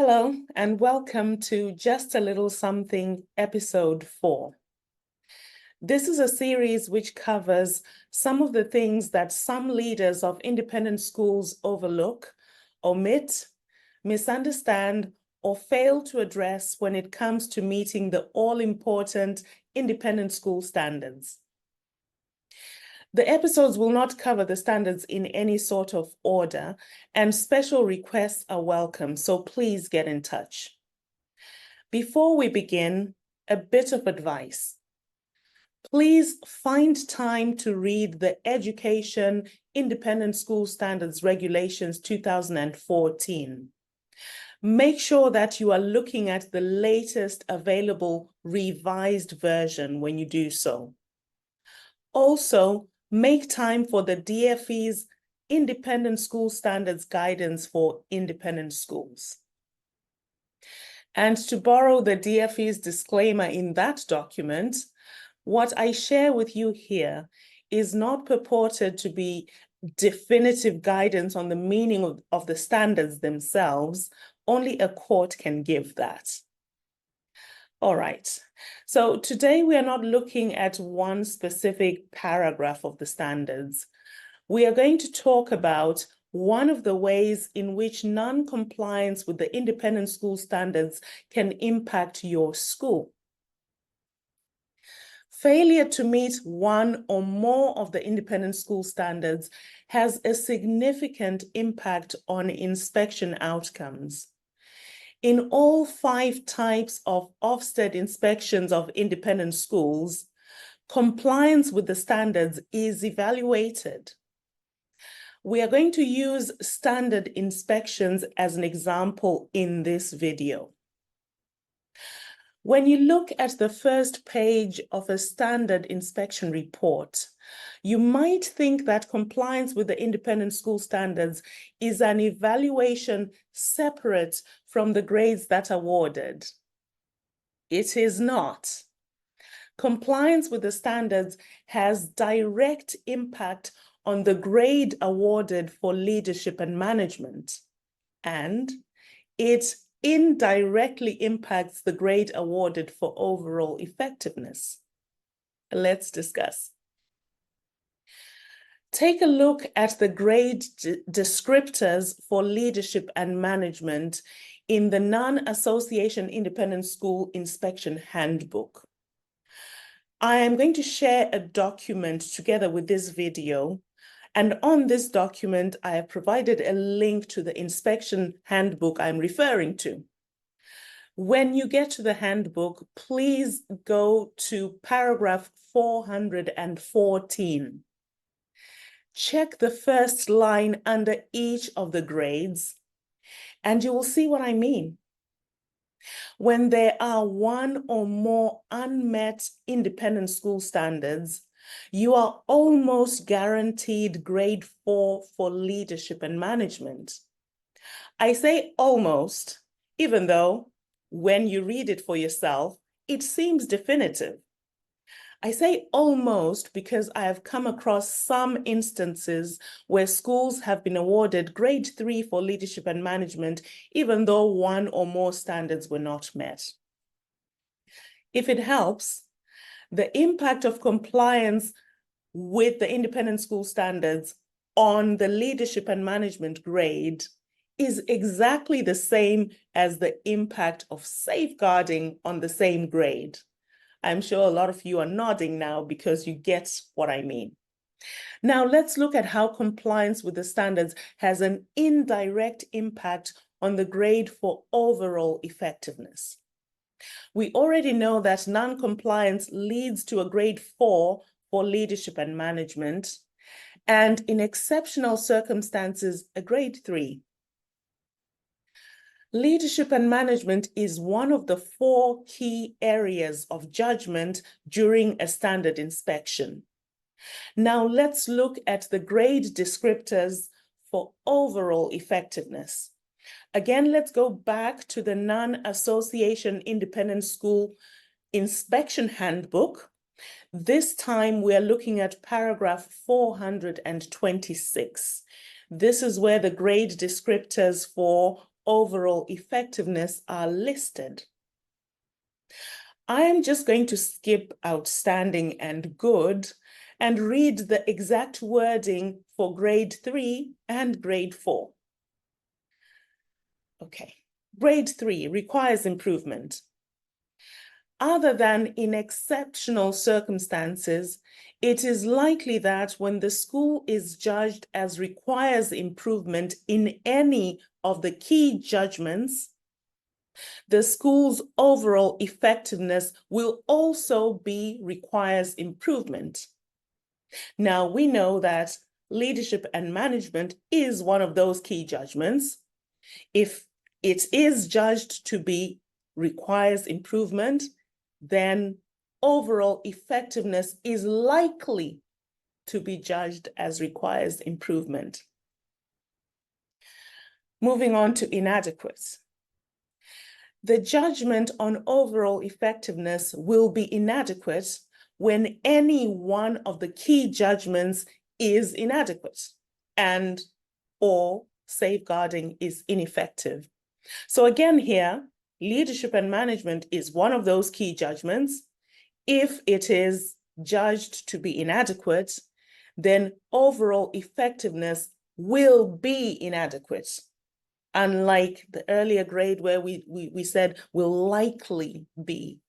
Hello, and welcome to Just a Little Something, episode 4. This is a series which covers some of the things that some leaders of independent schools overlook, omit, misunderstand, or fail to address when it comes to meeting the all-important independent school standards. The episodes will not cover the standards in any sort of order, and special requests are welcome, so please get in touch. Before we begin, a bit of advice. Please find time to read the Education Independent School Standards Regulations 2014. Make sure that you are looking at the latest available revised version when you do so. Also, make time for the DFE's Independent School Standards Guidance for Independent Schools. And to borrow the DFE's disclaimer in that document, what I share with you here is not purported to be definitive guidance on the meaning of the standards themselves. Only a court can give that. All right, so today we are not looking at one specific paragraph of the standards. We are going to talk about one of the ways in which non-compliance with the independent school standards can impact your school. Failure to meet one or more of the independent school standards has a significant impact on inspection outcomes. In all 5 types of Ofsted inspections of independent schools, compliance with the standards is evaluated. We are going to use standard inspections as an example in this video. When you look at the first page of a standard inspection report, you might think that compliance with the independent school standards is an evaluation separate from the grades that are awarded. It is not. Compliance with the standards has direct impact on the grade awarded for leadership and management, and it indirectly impacts the grade awarded for overall effectiveness. Let's discuss. Take a look at the grade descriptors for leadership and management in the Non-Association Independent School Inspection Handbook. I am going to share a document together with this video, and on this document, I have provided a link to the inspection handbook I'm referring to. When you get to the handbook, please go to paragraph 414. Check the first line under each of the grades, and you will see what I mean. When there are one or more unmet independent school standards, you are almost guaranteed grade 4 for leadership and management. I say almost, even though when you read it for yourself, it seems definitive. I say almost because I have come across some instances where schools have been awarded grade 3 for leadership and management, even though one or more standards were not met. If it helps, the impact of compliance with the independent school standards on the leadership and management grade is exactly the same as the impact of safeguarding on the same grade. I'm sure a lot of you are nodding now because you get what I mean. Now let's look at how compliance with the standards has an indirect impact on the grade for overall effectiveness. We already know that non-compliance leads to a grade 4 for leadership and management, and in exceptional circumstances, a grade 3. Leadership and management is one of the 4 key areas of judgment during a standard inspection. Now let's look at the grade descriptors for overall effectiveness. Again, let's go back to the Non-Association Independent School Inspection Handbook. This time we are looking at paragraph 426. This is where the grade descriptors for overall effectiveness are listed. I am just going to skip outstanding and good and read the exact wording for grade 3 and grade 4. Okay, grade 3 requires improvement. Other than in exceptional circumstances, it is likely that when the school is judged as requires improvement in any of the key judgments, the school's overall effectiveness will also be requires improvement. Now, we know that leadership and management is one of those key judgments. If it is judged to be requires improvement, then overall effectiveness is likely to be judged as requires improvement. Moving on to inadequate. The judgment on overall effectiveness will be inadequate when any one of the key judgments is inadequate and or safeguarding is ineffective. So again here, leadership and management is one of those key judgments. If it is judged to be inadequate, then overall effectiveness will be inadequate. Unlike the earlier grade where we said will likely be.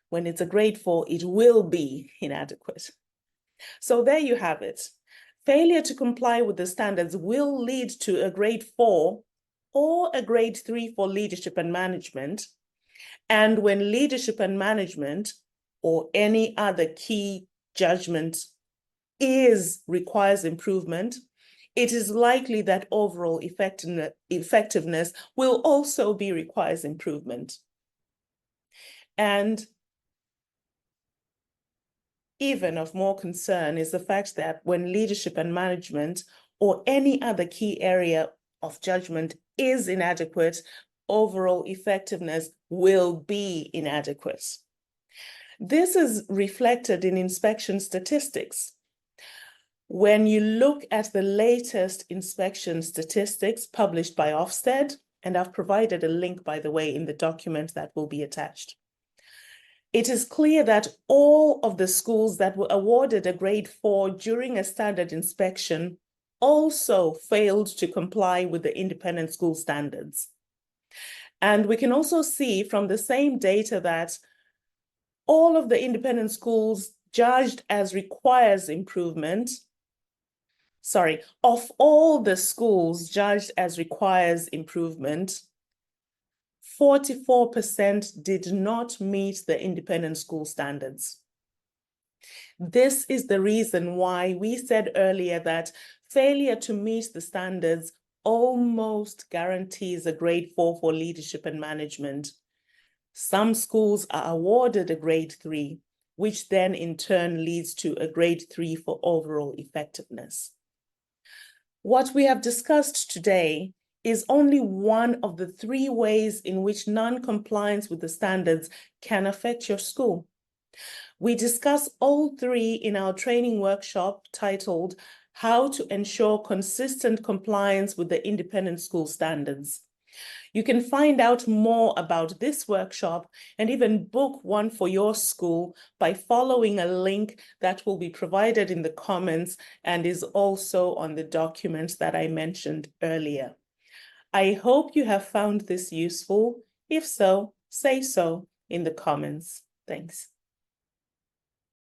When it's a grade 4, it will be inadequate. So there you have it. Failure to comply with the standards will lead to a grade 4 or a grade 3 for leadership and management. And when leadership and management or any other key judgment requires improvement, it is likely that overall effectiveness will also be requires improvement. And even of more concern is the fact that when leadership and management or any other key area of judgment is inadequate, overall effectiveness will be inadequate. This is reflected in inspection statistics. When you look at the latest inspection statistics published by Ofsted, and I've provided a link, by the way, in the document that will be attached, it is clear that all of the schools that were awarded a grade 4 during a standard inspection also failed to comply with the independent school standards. And we can also see from the same data that all of the independent schools judged as requires improvement, of all the schools judged as requires improvement, 44% did not meet the independent school standards. This is the reason why we said earlier that failure to meet the standards almost guarantees a grade 4 for leadership and management. Some schools are awarded a grade 3, which then in turn leads to a grade 3 for overall effectiveness. What we have discussed today is only one of the 3 ways in which non-compliance with the standards can affect your school. We discuss all 3 in our training workshop titled How to Ensure Consistent Compliance with the Independent School Standards. You can find out more about this workshop and even book one for your school by following a link that will be provided in the comments and is also on the documents that I mentioned earlier. I hope you have found this useful. If so, say so in the comments. Thanks.